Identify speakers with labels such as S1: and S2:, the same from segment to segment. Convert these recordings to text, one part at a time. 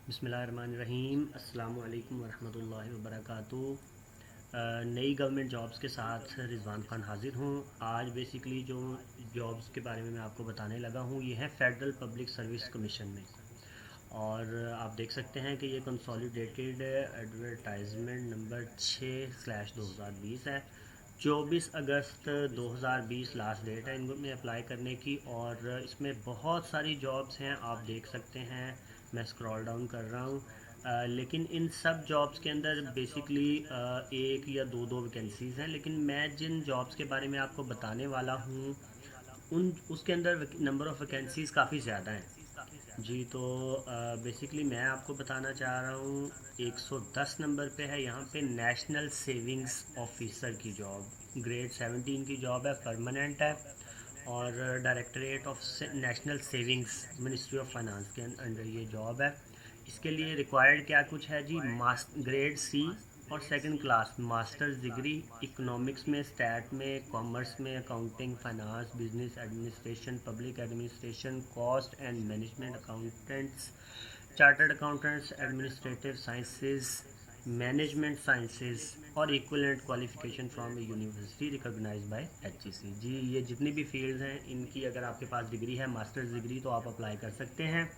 S1: बिस्मिल्लाहिर्रहमानिर्रहीम। अस्सलामु अलैकुम वरहमतुल्लाहि वबरकातुहू। नई गवर्नमेंट जॉब्स के साथ रिजवान खान हाज़िर हूँ। आज बेसिकली जो जॉब्स के बारे में मैं आपको बताने लगा हूँ ये है फेडरल पब्लिक सर्विस कमीशन में। और आप देख सकते हैं कि ये कंसोलिडेटेड एडवर्टाइजमेंट नंबर 6/2020 है। 24 अगस्त 2020 लास्ट डेट है इनको में अप्लाई करने की। और इसमें बहुत सारी जॉब्स हैं, आप देख सकते हैं। मैं स्क्रॉल डाउन कर रहा हूँ, लेकिन इन सब जॉब्स के अंदर बेसिकली एक या दो वैकेंसीज़ हैं। लेकिन मैं जिन जॉब्स के बारे में आपको बताने वाला हूँ उन उसके अंदर नंबर ऑफ़ वैकेंसीज़ काफ़ी ज़्यादा हैं जी। तो बेसिकली मैं आपको बताना चाह रहा हूँ 110 नंबर पे है, यहाँ पे नेशनल सेविंग्स ऑफिसर की जॉब, ग्रेड 17 की जॉब है, परमानेंट है। और directorate of national savings ministry of finance के अंडर ये जॉब है। इसके लिए रिक्वायर्ड क्या कुछ है जी, ग्रेड सी और second class masters degree economics में, स्टैट में, कॉमर्स में, accounting, finance, business administration, public administration, cost and management, accountants, chartered accountants, administrative sciences, management sciences और equivalent qualification from university recognised by HEC जी। ये जितनी भी fields हैं इनकी अगर आपके पास डिग्री है, मास्टर्स डिग्री, तो आप अप्लाई कर सकते हैं।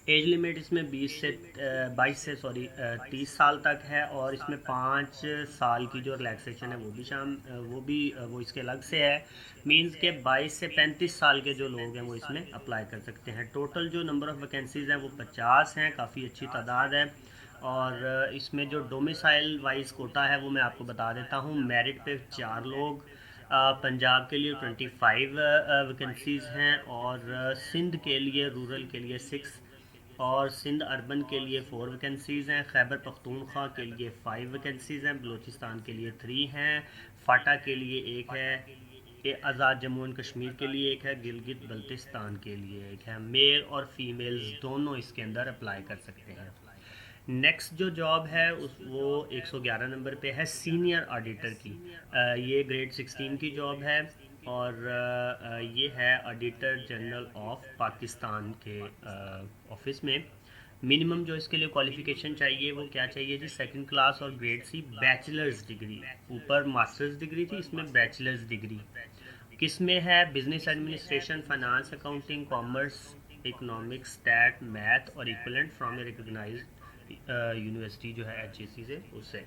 S1: एज लिमिट इसमें 22 से 30 साल तक है। और इसमें 5 साल की जो रिलैक्सेशन है वो इसके अलग से है। मींस के 22 से 35 साल के जो लोग हैं वो इसमें अप्लाई कर सकते हैं। टोटल जो नंबर ऑफ़ वैकेंसीज़ हैं वो 50 हैं, काफ़ी अच्छी तादाद है। और इसमें जो डोमिसाइल वाइज कोटा है वो मैं आपको बता देता हूँ। मेरिट पे 4 लोग, पंजाब के लिए 25 वैकेंसीज़ हैं, और सिंध के लिए, रूरल के लिए 6, और सिंध अर्बन के लिए 4 वैकेंसीज़ हैं। खैबर पख्तूनख्वा के लिए 5 वैकेंसीज़ हैं, बलूचिस्तान के लिए 3 हैं, फाटा के लिए 1 है, आज़ाद जम्मू एंड कश्मीर के लिए 1 है, गिलगित बल्तिस्तान के लिए 1 है। मेल और फीमेल्स दोनों इसके अंदर अप्लाई कर सकते हैं। नेक्स्ट जो जॉब है वो 111 नंबर पे है, सीनियर ऑडिटर की। ये ग्रेड 16 की जॉब है। और ये है ऑडिटर जनरल ऑफ पाकिस्तान के ऑफिस में। मिनिमम जो इसके लिए क्वालिफ़िकेशन चाहिए वो क्या चाहिए जी, सेकंड क्लास और ग्रेड सी बैचलर्स डिग्री। ऊपर मास्टर्स डिग्री थी, इसमें बैचलर्स डिग्री किस में है, business administration, finance, accounting, commerce, economics, stat, math और equivalent from a recognised university जो है एचईसी से, उससे।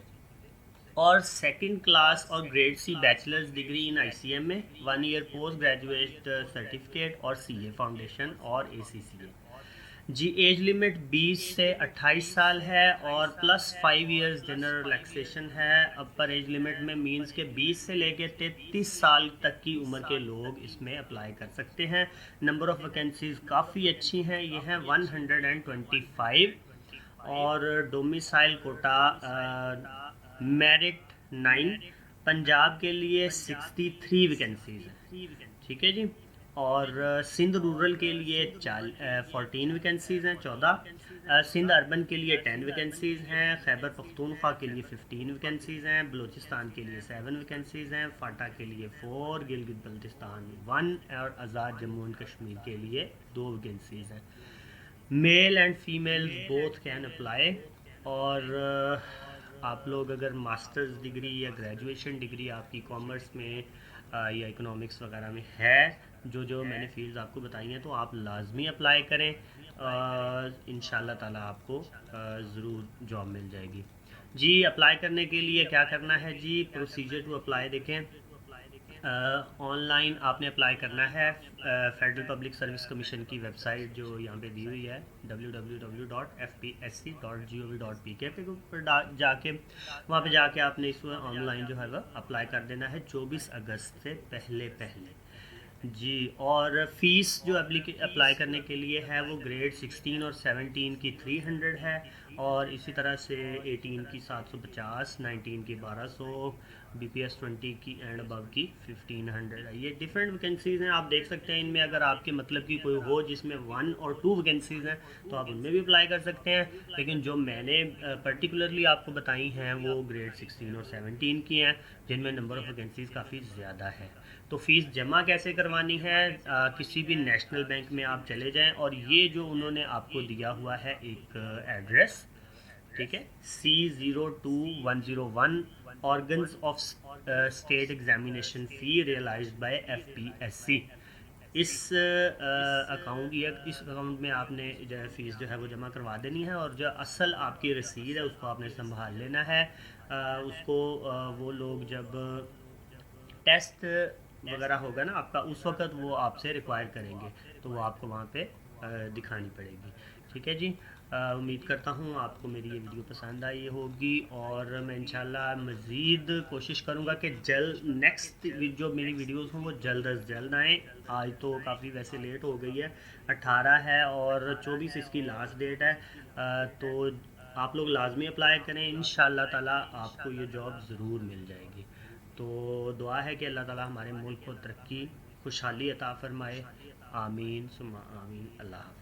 S1: और सेकंड क्लास और grade C bachelors degree in ICM में, 1 ईयर पोस्ट ग्रेजुएट सर्टिफिकेट और सीए फाउंडेशन और एसीसीए जी। एज लिमिट 20 से 28 साल है और प्लस 5 इयर्स जनरल रिलैक्सेशन है। अपर एज लिमिट में मींस के 20 से लेकर 33 साल तक की उम्र के लोग इसमें अप्लाई कर सकते हैं। नंबर ऑफ़ वैकेंसीज़ काफ़ी अच्छी हैं, ये हैं 125। और डोमिसाइल कोटा मेरिट 9, पंजाब के लिए 63 वैकेंसीज़ हैं, ठीक है जी। और सिंध रूरल के लिए 14 वैकेंसीज़ हैं, 14। सिंध अर्बन के लिए 10 वैकेंसीज़ हैं, खैबर पख्तूनख्वा के लिए 15 वैकेंसीज़ हैं, बलूचिस्तान के लिए 7 वैकेंसीज़ हैं, फाटा के लिए 4, गिलगित बल्तिस्तान 1 और आज़ाद जम्मू एंड कश्मीर के लिए 2 वैकेंसीज़ हैं। Male and female both can apply. और आप लोग अगर मास्टर्स डिग्री या ग्रेजुएशन डिग्री आपकी कॉमर्स में या इकोनॉमिक्स वगैरह में है, जो मैंने फील्ड्स आपको बताई हैं, तो आप लाजमी अप्लाई करें। इंशाल्लाह ताला आपको ज़रूर जॉब मिल जाएगी जी। अप्लाई करने के लिए क्या करना है जी, प्रोसीजर टू अप्लाई देखें। ऑनलाइन आपने अप्लाई करना है। फेडरल पब्लिक सर्विस कमीशन की वेबसाइट जो यहाँ पे दी हुई है www.fpsc.gov.pk पे ऊपर जाके वहाँ पे जाके आपने इस ऑनलाइन जो है वह अप्लाई कर देना है 24 अगस्त से पहले जी। और फ़ीस जो अप्लाई करने के लिए है वो ग्रेड 16 और 17 की 300 है, और इसी तरह से 18 की 750, 19 की 1200 BPS 20 کی اینڈ ابو کی 1500 ہے. یہ ڈفرینٹ ویکینسیز ہیں, آپ دیکھ سکتے ہیں ان میں اگر آپ کے مطلب کی کوئی ہو جس میں 1 اور 2 ویکینسیز ہیں تو آپ ان میں بھی اپلائی کر سکتے ہیں, لیکن جو میں نے پرٹیکولرلی آپ کو بتائی ہیں وہ گریڈ 16 اور 17 کی ہیں جن میں نمبر آف ویکینسیز کافی زیادہ ہے. تو فیس جمع کیسے کروانی ہے, کسی بھی نیشنل بینک میں آپ چلے جائیں اور یہ جو انہوں نے آپ کو دیا ہوا ہے ایک ایڈریس, ٹھیک ہے, C02101 organs of state examination fee realised by FPSC. اس اکاؤنٹ یا اس اکاؤنٹ میں آپ نے جو ہے فیس جو ہے وہ جمع کروا دینی ہے, اور جو اصل آپ کی رسید ہے اس کو آپ نے سنبھال لینا ہے. اس کو وہ لوگ جب ٹیسٹ وغیرہ ہوگا نا آپ کا, اس وقت وہ آپ سے ریکوائر کریں گے تو وہ آپ کو وہاں پہ دکھانی پڑے گی. ٹھیک ہے جی, امید کرتا ہوں آپ کو میری یہ ویڈیو پسند آئی ہوگی, اور میں انشاءاللہ مزید کوشش کروں گا کہ جلد نیکسٹ جو میری ویڈیوز ہوں وہ جلد از جلد آئیں. آج تو کافی ویسے لیٹ ہو گئی ہے, 18 ہے اور 24 اس کی لاسٹ ڈیٹ ہے, تو آپ لوگ لازمی اپلائی کریں, انشاءاللہ تعالی آپ کو یہ جاب ضرور مل جائے گی. تو دعا ہے کہ اللہ تعالی ہمارے ملک کو ترقی خوشحالی عطا فرمائے. آمین ثم آمین. اللہ حافظ.